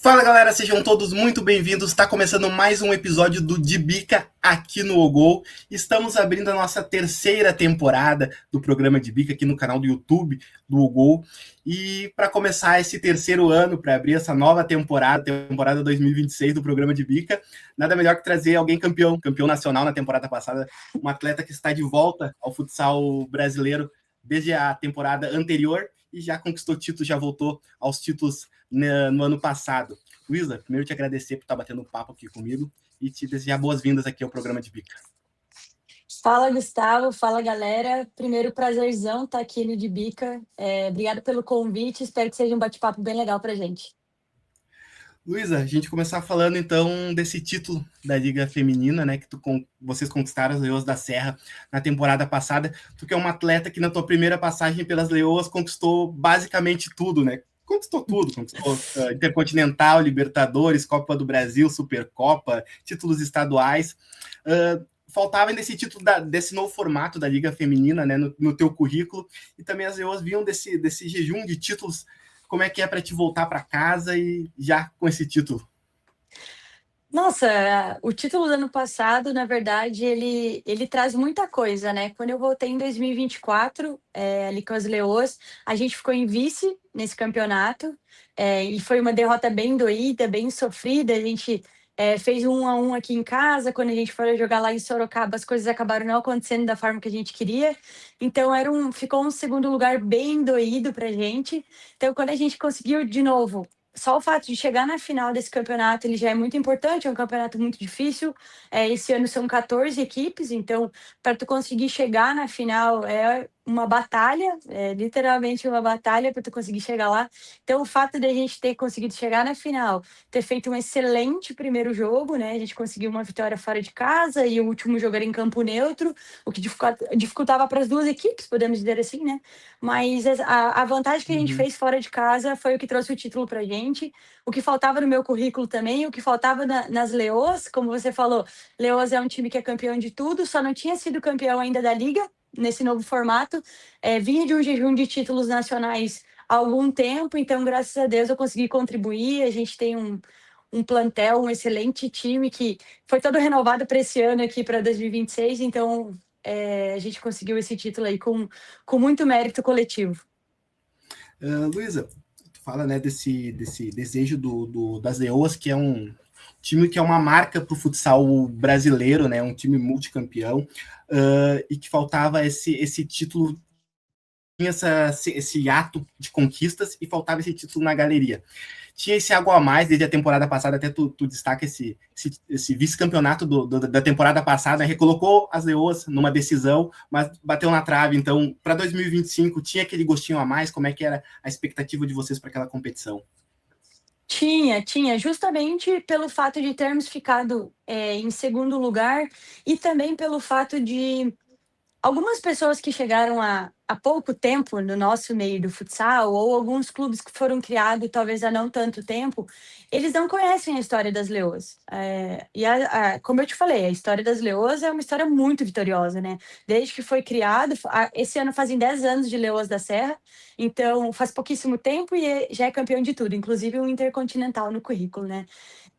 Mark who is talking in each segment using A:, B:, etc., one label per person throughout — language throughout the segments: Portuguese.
A: Fala galera, sejam todos muito bem-vindos. Está começando mais um episódio do De Bica aqui no Ogol. Estamos abrindo a nossa terceira temporada do programa De Bica aqui no canal do YouTube do Ogol. E para começar esse terceiro ano, para abrir essa nova temporada 2026 do programa De Bica, nada melhor que trazer alguém campeão nacional na temporada passada, um atleta que está de volta ao futsal brasileiro desde a temporada anterior e já conquistou títulos, já voltou aos títulos no ano passado. Luísa, primeiro te agradecer por estar batendo um papo aqui comigo e te desejar boas-vindas aqui ao programa de Bica.
B: Fala, Gustavo. Fala, galera. Primeiro, prazerzão estar aqui no De Bica. Obrigado pelo convite. Espero que seja um bate-papo bem legal pra gente.
A: Luísa, a gente começar falando então desse título da Liga Feminina, né, que vocês conquistaram as Leoas da Serra na temporada passada. Tu que é uma atleta que na tua primeira passagem pelas Leoas conquistou basicamente tudo, né? Conquistou tudo, conquistou Intercontinental, Libertadores, Copa do Brasil, Supercopa, títulos estaduais. Faltava ainda esse título desse novo formato da Liga Feminina, né, no teu currículo, e também as Leoas vinham desse jejum de títulos. Como é que é para te voltar para casa e já com esse título?
B: Nossa, o título do ano passado, na verdade, ele traz muita coisa, né? Quando eu voltei em 2024, ali com as Leoas, a gente ficou em vice nesse campeonato, e foi uma derrota bem doída, bem sofrida. A gente fez 1-1 aqui em casa. Quando a gente foi jogar lá em Sorocaba, as coisas acabaram não acontecendo da forma que a gente queria. Então ficou um segundo lugar bem doído pra gente. Então, quando a gente conseguiu de novo, só o fato de chegar na final desse campeonato, ele já é muito importante, é um campeonato muito difícil. Esse ano são 14 equipes, então para tu conseguir chegar na final é uma batalha, é literalmente uma batalha para tu conseguir chegar lá. Então o fato de a gente ter conseguido chegar na final, ter feito um excelente primeiro jogo, né? A gente conseguiu uma vitória fora de casa e o último jogo era em campo neutro, o que dificultava para as duas equipes, podemos dizer assim, né? Mas a vantagem que a gente fez fora de casa foi o que trouxe o título pra gente. O que faltava no meu currículo também, o que faltava nas Leoas, como você falou, Leoas é um time que é campeão de tudo, só não tinha sido campeão ainda da Liga, nesse novo formato. Vinha de um jejum de títulos nacionais há algum tempo, então, graças a Deus, eu consegui contribuir. A gente tem um plantel, um excelente time que foi todo renovado para esse ano aqui, para 2026, então a gente conseguiu esse título aí com muito mérito coletivo.
A: Luísa, tu fala, né, desse desejo das Leoas, que é um time que é uma marca para o futsal brasileiro, né, um time multicampeão, e que faltava esse título, tinha esse ato de conquistas e faltava esse título na galeria. Tinha esse algo a mais desde a temporada passada, até tu destaca esse vice-campeonato da temporada passada, recolocou as Leoas numa decisão, mas bateu na trave. Então, para 2025, tinha aquele gostinho a mais? Como é que era a expectativa de vocês para aquela competição?
B: Tinha, justamente pelo fato de termos ficado em segundo lugar e também pelo fato de algumas pessoas que chegaram há pouco tempo no nosso meio do futsal, ou alguns clubes que foram criados talvez há não tanto tempo, eles não conhecem a história das Leoas. Como eu te falei, a história das Leoas é uma história muito vitoriosa, né? Desde que foi criado, esse ano fazem 10 anos de Leoas da Serra, então faz pouquíssimo tempo e já é campeão de tudo, inclusive um intercontinental no currículo, né?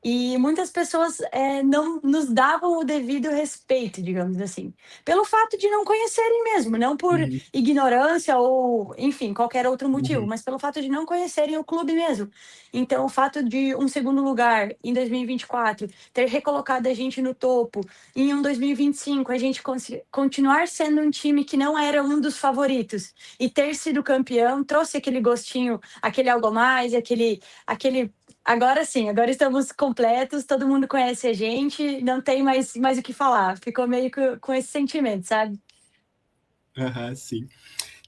B: E muitas pessoas não nos davam o devido respeito, digamos assim, pelo fato de não conhecerem mesmo, não por ignorância ou, enfim, qualquer outro motivo, mas pelo fato de não conhecerem o clube mesmo. Então, o fato de um segundo lugar em 2024 ter recolocado a gente no topo, e em 2025 a gente continuar sendo um time que não era um dos favoritos e ter sido campeão, trouxe aquele gostinho, aquele algo a mais, aquele agora sim, agora estamos completos, todo mundo conhece a gente, não tem mais o que falar. Ficou meio com esse sentimento, sabe?
A: Sim.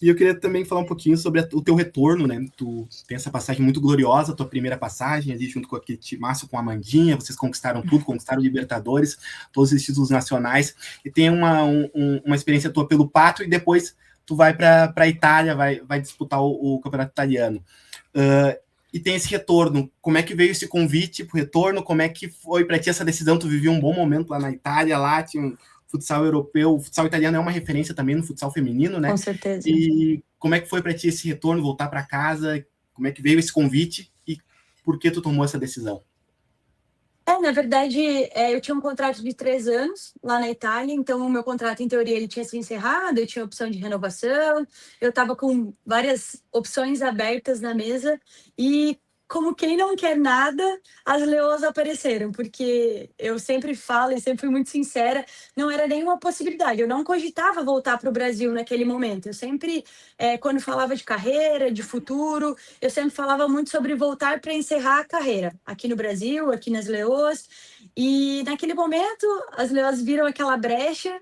A: E eu queria também falar um pouquinho sobre o teu retorno, né? Tu tem essa passagem muito gloriosa, tua primeira passagem ali junto com aquele timaço com a Amandinha, vocês conquistaram tudo, conquistaram o Libertadores, todos os títulos nacionais, e tem uma experiência tua pelo Pato, e depois tu vai para a Itália, vai disputar o campeonato italiano. E tem esse retorno. Como é que veio esse convite pro retorno? Como é que foi para ti essa decisão? Tu viveu um bom momento lá na Itália, lá tinha um futsal europeu, o futsal italiano é uma referência também no futsal feminino, né?
B: Com certeza.
A: E como é que foi para ti esse retorno, voltar para casa? Como é que veio esse convite? E por que tu tomou essa decisão?
B: Na verdade, eu tinha um contrato de 3 anos lá na Itália, então o meu contrato, em teoria, ele tinha se encerrado, eu tinha opção de renovação, eu estava com várias opções abertas na mesa e, como quem não quer nada, as leoas apareceram, porque eu sempre falo e sempre fui muito sincera, não era nenhuma possibilidade, eu não cogitava voltar para o Brasil naquele momento, eu sempre, quando falava de carreira, de futuro, eu sempre falava muito sobre voltar para encerrar a carreira aqui no Brasil, aqui nas Leoas. E naquele momento, as Leoas viram aquela brecha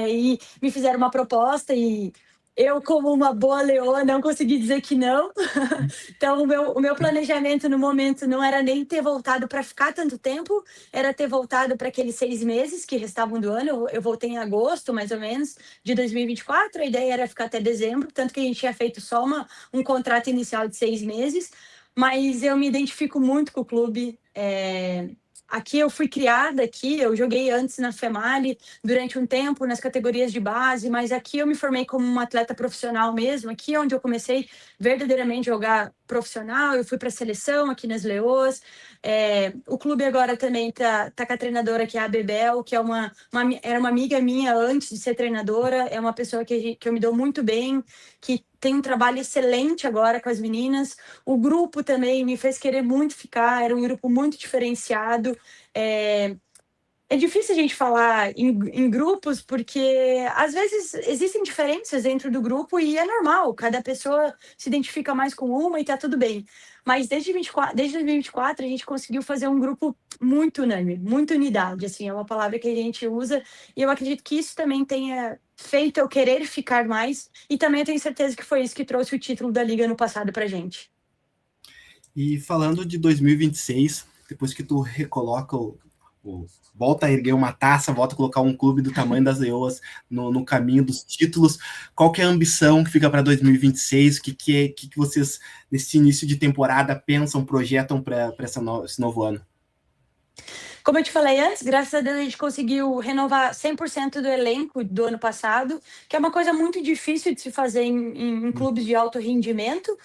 B: e me fizeram uma proposta. E eu, como uma boa leoa, não consegui dizer que não. Então, o meu planejamento no momento não era nem ter voltado para ficar tanto tempo, era ter voltado para aqueles 6 meses que restavam do ano. Eu voltei em agosto, mais ou menos, de 2024. A ideia era ficar até dezembro, tanto que a gente tinha feito só um contrato inicial de 6 meses. Mas eu me identifico muito com o clube. Aqui eu fui criada aqui, eu joguei antes na Female durante um tempo nas categorias de base, mas aqui eu me formei como uma atleta profissional mesmo, aqui é onde eu comecei verdadeiramente a jogar profissional, eu fui para a seleção aqui nas Leoas. O clube agora também tá com a treinadora que é a Bebel, que era uma amiga minha antes de ser treinadora, é uma pessoa que eu me dou muito bem, que tem um trabalho excelente agora com as meninas. O grupo também me fez querer muito ficar, era um grupo muito diferenciado. É difícil a gente falar em grupos, porque às vezes existem diferenças dentro do grupo e é normal, cada pessoa se identifica mais com uma e tá tudo bem. Mas desde 2024 a gente conseguiu fazer um grupo muito unânime, muita unidade, assim, é uma palavra que a gente usa, e eu acredito que isso também tenha feito eu querer ficar mais, e também eu tenho certeza que foi isso que trouxe o título da Liga no passado pra gente.
A: E falando de 2026, depois que tu recoloca volta a erguer uma taça, volta a colocar um clube do tamanho das Leoas no caminho dos títulos, qual que é a ambição que fica para 2026? O que vocês, nesse início de temporada, pensam, projetam para esse novo ano?
B: Como eu te falei antes, graças a Deus a gente conseguiu renovar 100% do elenco do ano passado, que é uma coisa muito difícil de se fazer em clubes de alto rendimento.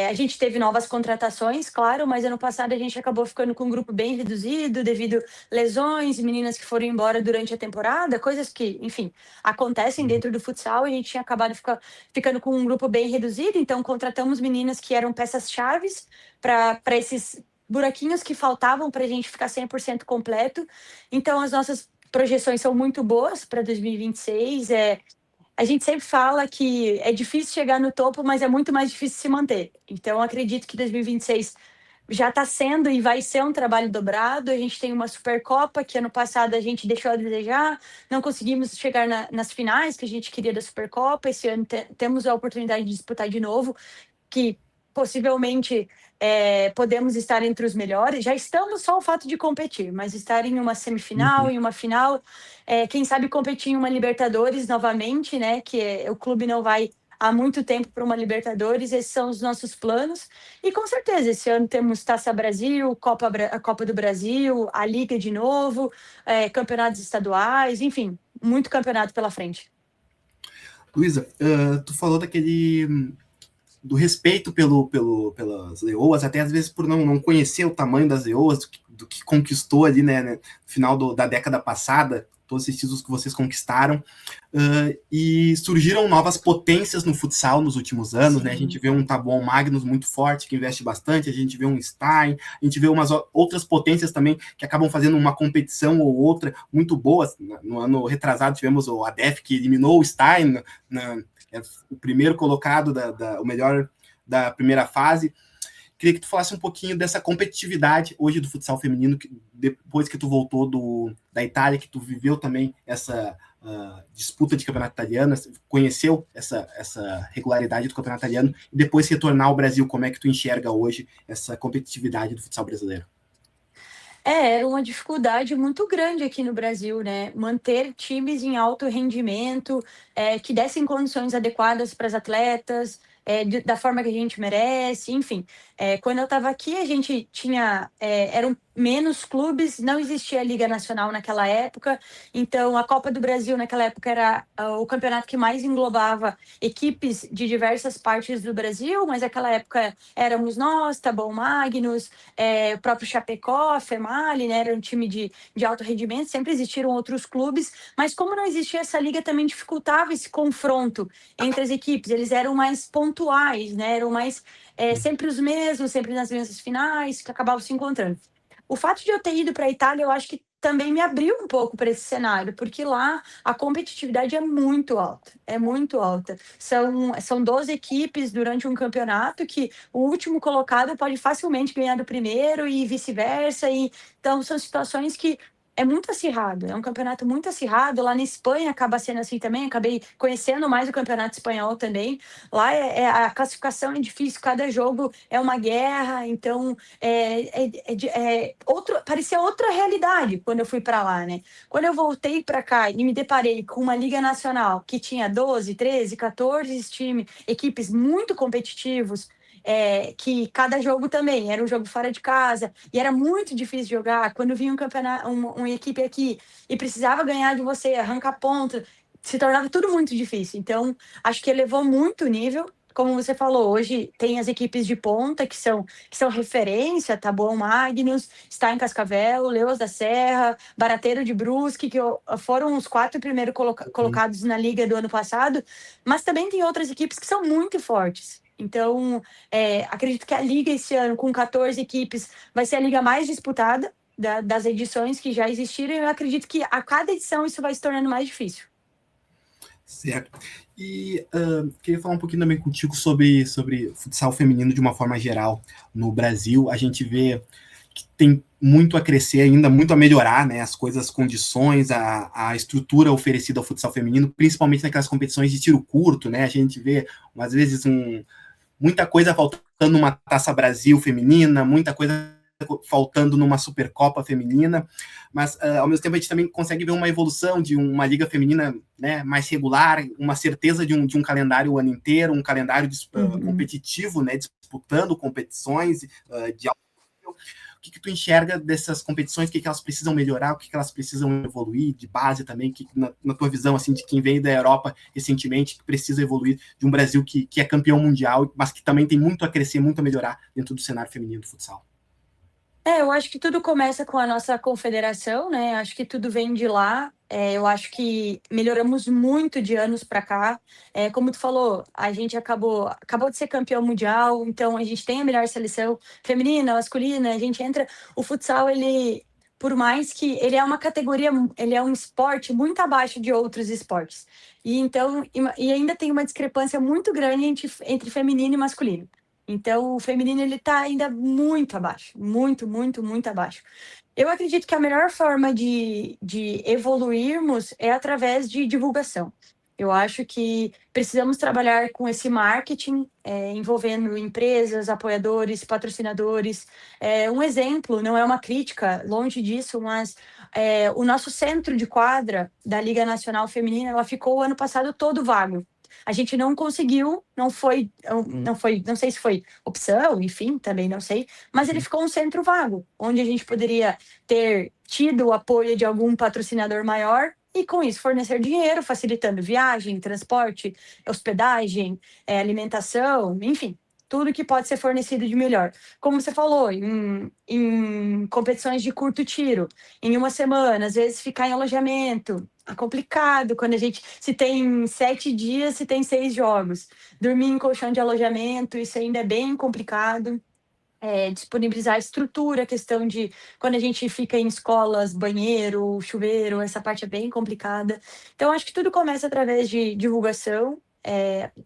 B: A gente teve novas contratações, claro, mas ano passado a gente acabou ficando com um grupo bem reduzido devido lesões, meninas que foram embora durante a temporada, coisas que, enfim, acontecem dentro do futsal. A gente tinha acabado ficando com um grupo bem reduzido, então contratamos meninas que eram peças-chaves para esses buraquinhos que faltavam para a gente ficar 100% completo. Então, as nossas projeções são muito boas para 2026. A gente sempre fala que é difícil chegar no topo, mas é muito mais difícil se manter. Então, acredito que 2026 já está sendo e vai ser um trabalho dobrado. A gente tem uma Supercopa, que ano passado a gente deixou a desejar, não conseguimos chegar nas finais que a gente queria da Supercopa. Esse ano temos a oportunidade de disputar de novo, que possivelmente podemos estar entre os melhores. Já estamos, só o fato de competir, mas estar em uma semifinal, em uma final, quem sabe competir em uma Libertadores novamente, né? O clube não vai há muito tempo para uma Libertadores. Esses são os nossos planos. E com certeza, esse ano temos Taça Brasil, a Copa do Brasil, a Liga de novo, campeonatos estaduais, enfim, muito campeonato pela frente.
A: Luísa, tu falou do respeito pelas leoas, até às vezes por não conhecer o tamanho das leoas, do que conquistou ali, né, no final da década passada, todos esses títulos que vocês conquistaram, e surgiram novas potências no futsal nos últimos anos, né? A gente vê um Taboão Magnus muito forte, que investe bastante, a gente vê um Stein, a gente vê umas outras potências também que acabam fazendo uma competição ou outra muito boa. No ano retrasado tivemos o ADEF, que eliminou o Stein, o primeiro colocado, o melhor da primeira fase. Queria que tu falasse um pouquinho dessa competitividade hoje do futsal feminino, depois que tu voltou da Itália, que tu viveu também essa disputa de campeonato italiano, conheceu essa regularidade do campeonato italiano, e depois retornar ao Brasil, como é que tu enxerga hoje essa competitividade do futsal brasileiro?
B: Era uma dificuldade muito grande aqui no Brasil, né? Manter times em alto rendimento, que dessem condições adequadas para as atletas, da forma que a gente merece, enfim. Quando eu estava aqui, a gente tinha. Eram menos clubes, não existia a Liga Nacional naquela época, então a Copa do Brasil naquela época era o campeonato que mais englobava equipes de diversas partes do Brasil, mas naquela época éramos nós, Taboão Magnus, o próprio Chapecó, a Femali, né, era um time de alto rendimento, sempre existiram outros clubes, mas como não existia essa liga, também dificultava esse confronto entre as equipes, eles eram mais pontuais, né, eram mais sempre os mesmos, sempre nas mesmas finais, que acabavam se encontrando. O fato de eu ter ido para a Itália, eu acho que também me abriu um pouco para esse cenário, porque lá a competitividade é muito alta, é muito alta. São 12 equipes durante um campeonato que o último colocado pode facilmente ganhar do primeiro e vice-versa. E, então, são situações que é muito acirrado, é um campeonato muito acirrado. Lá na Espanha acaba sendo assim também, acabei conhecendo mais o campeonato espanhol também. Lá a classificação é difícil, cada jogo é uma guerra, então parecia outra realidade quando eu fui para lá, né? Quando eu voltei para cá e me deparei com uma Liga Nacional que tinha 12, 13, 14 equipes muito competitivos, que cada jogo também era um jogo fora de casa e era muito difícil de jogar. Quando vinha um campeonato, uma equipe aqui e precisava ganhar de você, arrancar ponto, se tornava tudo muito difícil. Então, acho que elevou muito o nível. Como você falou, hoje tem as equipes de ponta que são referência, Taboão Magnus, está em Cascavel, Leoas da Serra, Barateiro de Brusque, que foram os 4 primeiros colocados na liga do ano passado, mas também tem outras equipes que são muito fortes. Então, acredito que a liga esse ano, com 14 equipes, vai ser a liga mais disputada das edições que já existiram, e eu acredito que a cada edição isso vai se tornando mais difícil.
A: Certo. E queria falar um pouquinho também contigo sobre futsal feminino de uma forma geral. No Brasil, a gente vê que tem muito a crescer ainda, muito a melhorar, né, as coisas, as condições, a estrutura oferecida ao futsal feminino, principalmente naquelas competições de tiro curto, né, a gente vê, às vezes, muita coisa faltando numa Taça Brasil feminina, muita coisa faltando numa Supercopa feminina, mas ao mesmo tempo a gente também consegue ver uma evolução de uma liga feminina, né, mais regular, uma certeza de um calendário o ano inteiro, um calendário competitivo, né, disputando competições de alto nível. O que tu enxerga dessas competições, o que elas precisam melhorar, o que elas precisam evoluir, de base também, na tua visão, assim, de quem veio da Europa recentemente, que precisa evoluir, de um Brasil que é campeão mundial, mas que também tem muito a crescer, muito a melhorar dentro do cenário feminino do futsal?
B: Eu acho que tudo começa com a nossa confederação, né? Acho que tudo vem de lá. Eu acho que melhoramos muito de anos para cá. Como tu falou, a gente acabou de ser campeão mundial, então a gente tem a melhor seleção feminina, masculina. A gente entra. O futsal, ele, por mais que ele é uma categoria, ele é um esporte muito abaixo de outros esportes. E então, e ainda tem uma discrepância muito grande entre feminino e masculino. Então, o feminino ele está ainda muito abaixo, muito, muito, muito abaixo. Eu acredito que a melhor forma de evoluirmos é através de divulgação. Eu acho que precisamos trabalhar com esse marketing, envolvendo empresas, apoiadores, patrocinadores. Um exemplo, não é uma crítica, longe disso, mas o nosso centro de quadra da Liga Nacional Feminina, ela ficou o ano passado todo vago. A gente não conseguiu, não sei se foi opção, enfim, também não sei, mas ele ficou um centro vago, onde a gente poderia ter tido o apoio de algum patrocinador maior e, com isso, fornecer dinheiro, facilitando viagem, transporte, hospedagem, alimentação, enfim, tudo que pode ser fornecido de melhor. Como você falou, em competições de curto tiro, em uma semana, às vezes ficar em alojamento, é complicado quando se tem 7 dias, se tem 6 jogos. Dormir em colchão de alojamento, isso ainda é bem complicado. Disponibilizar a estrutura, a questão de quando a gente fica em escolas, banheiro, chuveiro, essa parte é bem complicada. Então, acho que tudo começa através de divulgação,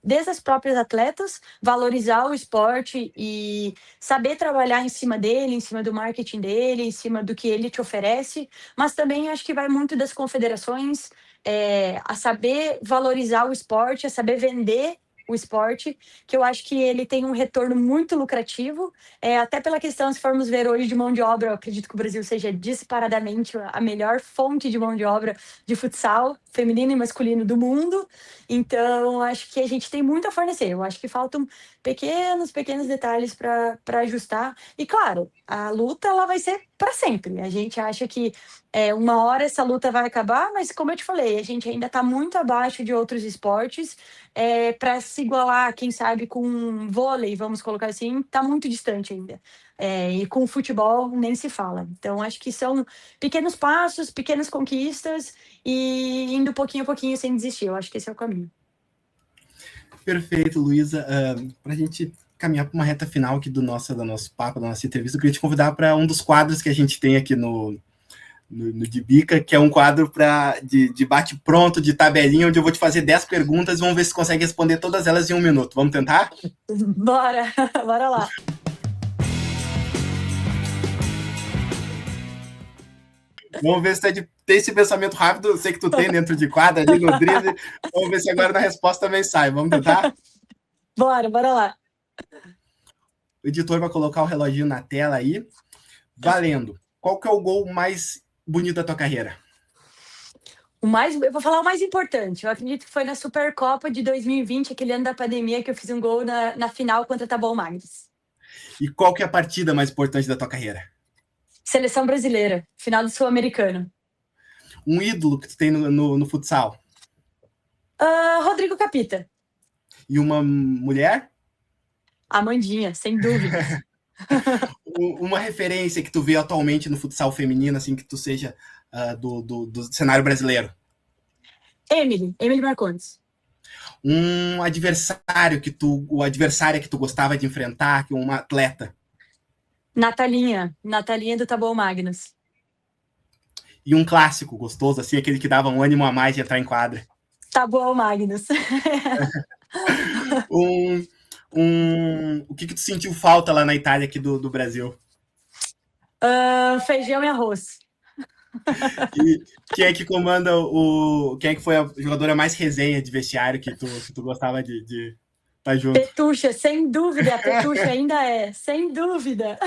B: desde as próprias atletas, valorizar o esporte e saber trabalhar em cima dele, em cima do marketing dele, em cima do que ele te oferece, mas também acho que vai muito das confederações, a saber valorizar o esporte, a saber vender o esporte, que eu acho que ele tem um retorno muito lucrativo, até pela questão, se formos ver hoje de mão de obra, eu acredito que o Brasil seja disparadamente a melhor fonte de mão de obra de futsal feminino e masculino do mundo. Então, acho que a gente tem muito a fornecer. Eu acho que faltam pequenos detalhes para ajustar. E, claro, a luta ela vai ser para sempre. A gente acha que uma hora essa luta vai acabar, mas, como eu te falei, a gente ainda está muito abaixo de outros esportes. Para se igualar, quem sabe, com vôlei, vamos colocar assim, está muito distante ainda. E com o futebol nem se fala. Então, acho que são pequenos passos, pequenas conquistas e indo pouquinho a pouquinho sem desistir. Eu acho que esse é o caminho.
A: Perfeito, Luísa. Para a gente caminhar para uma reta final aqui do nosso papo, da nossa entrevista, eu queria te convidar para um dos quadros que a gente tem aqui no Dibica, que é um quadro de bate-pronto, de tabelinha, onde eu vou te fazer 10 perguntas e vamos ver se consegue responder todas elas em 1 minuto. Vamos tentar?
B: Bora, bora lá.
A: Vamos ver se tem esse pensamento rápido, eu sei que tu tem dentro de quadra ali no drible. Vamos ver se agora na resposta também sai. Vamos tentar?
B: Bora lá.
A: O editor vai colocar o reloginho na tela aí. Valendo. Qual que é o gol mais bonito da tua carreira?
B: Eu vou falar o mais importante. Eu acredito que foi na Supercopa de 2020, aquele ano da pandemia, que eu fiz um gol na final contra a Tabol Magnus.
A: E qual que é a partida mais importante da tua carreira?
B: Seleção brasileira, final do Sul-Americano.
A: Um ídolo que tu tem no futsal?
B: Rodrigo Capita.
A: E uma mulher?
B: Amandinha, sem dúvida.
A: Uma referência que tu vê atualmente no futsal feminino, assim, que tu seja do cenário brasileiro?
B: Emily Marcondes.
A: Um adversário adversária que tu gostava de enfrentar, que uma atleta?
B: Natalinha do Tabol Magnus.
A: E um clássico gostoso, assim, aquele que dava um ânimo a mais de entrar em quadra?
B: Tabol Magnus.
A: O que tu sentiu falta lá na Itália aqui do Brasil?
B: Feijão e arroz.
A: E quem é que comanda quem é que foi a jogadora mais resenha de vestiário que tu gostava de estar junto?
B: Petucha, sem dúvida. A Petucha ainda é, sem dúvida.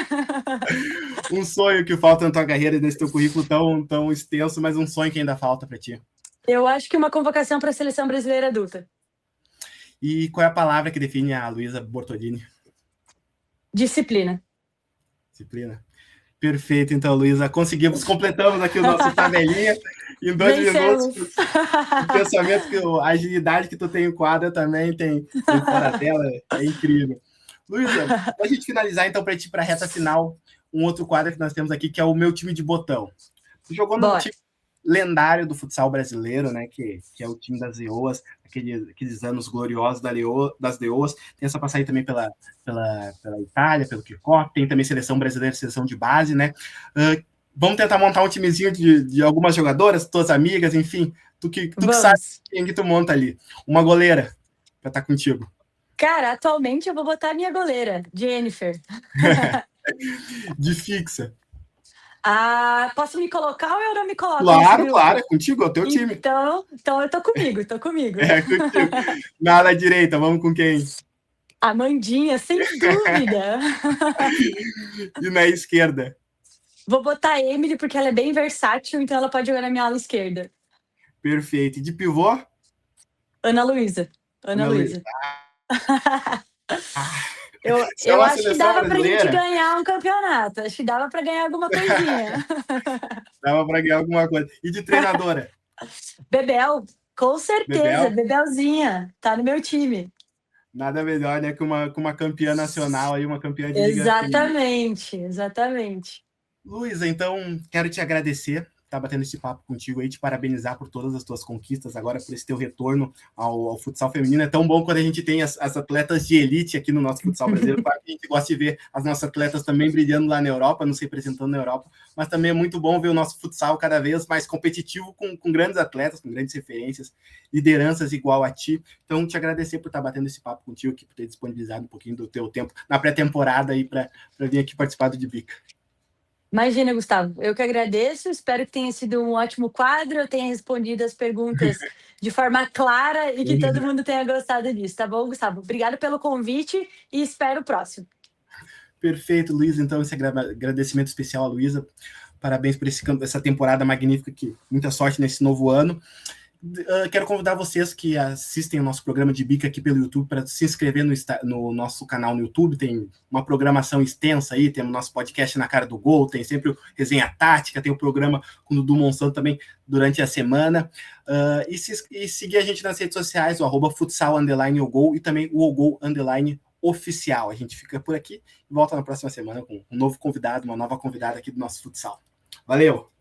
A: Um sonho que falta na tua carreira, nesse teu currículo tão extenso, mas um sonho que ainda falta para ti.
B: Eu acho que uma convocação para a seleção brasileira adulta.
A: E qual é a palavra que define a Luísa Bortolini?
B: Disciplina.
A: Disciplina. Perfeito, então, Luísa. Completamos aqui o nosso tabelinha em 2 minutos. O pensamento, a agilidade que tu tem em quadra também tem fora dela, é incrível. Luísa, para a gente finalizar, então, para ir para a reta final, um outro quadro que nós temos aqui, que é o Meu Time de Botão. Tu jogou no time lendário do futsal brasileiro, né, que é o time das Leoas, aqueles anos gloriosos das Leoas. Tem essa passagem também pela Itália, pelo Kickoff, tem também seleção brasileira, seleção de base, né? Vamos tentar montar um timezinho de algumas jogadoras, tuas amigas, enfim, tu que sabe quem que tu monta ali. Uma goleira para estar contigo.
B: Cara, atualmente eu vou botar a minha goleira, Jennifer.
A: De fixa.
B: Posso me colocar ou eu não me coloco?
A: Claro, é contigo, é o teu time.
B: Então eu tô comigo.
A: É, contigo. Na direita, vamos com quem?
B: Amandinha, sem dúvida.
A: E na esquerda?
B: Vou botar a Emily, porque ela é bem versátil, então ela pode jogar na minha ala esquerda.
A: Perfeito. E de pivô?
B: Ana Luísa. Eu acho que dava pra gente ganhar um campeonato. Acho que dava pra ganhar alguma coisinha.
A: Dava pra ganhar alguma coisa. E de treinadora?
B: Bebel, com certeza. Bebelzinha. Tá no meu time.
A: Nada melhor, né, que uma campeã nacional aí, uma campeã de
B: liga. Exatamente.
A: Luísa, então, quero te agradecer, estar batendo esse papo contigo aí, te parabenizar por todas as tuas conquistas, agora por esse teu retorno ao futsal feminino. É tão bom quando a gente tem as atletas de elite aqui no nosso futsal brasileiro. Claro que a gente gosta de ver as nossas atletas também brilhando lá na Europa, nos representando na Europa, mas também é muito bom ver o nosso futsal cada vez mais competitivo com grandes atletas, com grandes referências, lideranças igual a ti. Então, te agradecer por estar batendo esse papo contigo aqui, por ter disponibilizado um pouquinho do teu tempo na pré-temporada aí para vir aqui participar do Dibica.
B: Imagina, Gustavo, eu que agradeço, espero que tenha sido um ótimo quadro, eu tenha respondido as perguntas de forma clara e que todo mundo tenha gostado disso, tá bom, Gustavo? Obrigado pelo convite e espero o próximo.
A: Perfeito, Luísa, então esse agradecimento especial à Luísa, parabéns por essa temporada magnífica, muita sorte nesse novo ano, quero convidar vocês que assistem o nosso programa de bica aqui pelo YouTube para se inscrever no nosso canal no YouTube. Tem uma programação extensa aí, tem o nosso podcast Na Cara do Gol, tem sempre o Resenha Tática, tem o programa com o Dudu Monsanto também durante a semana. E seguir a gente nas redes sociais, o @futsal_ogol e também o ogol_oficial. A gente fica por aqui e volta na próxima semana com um novo convidado, uma nova convidada aqui do nosso futsal. Valeu!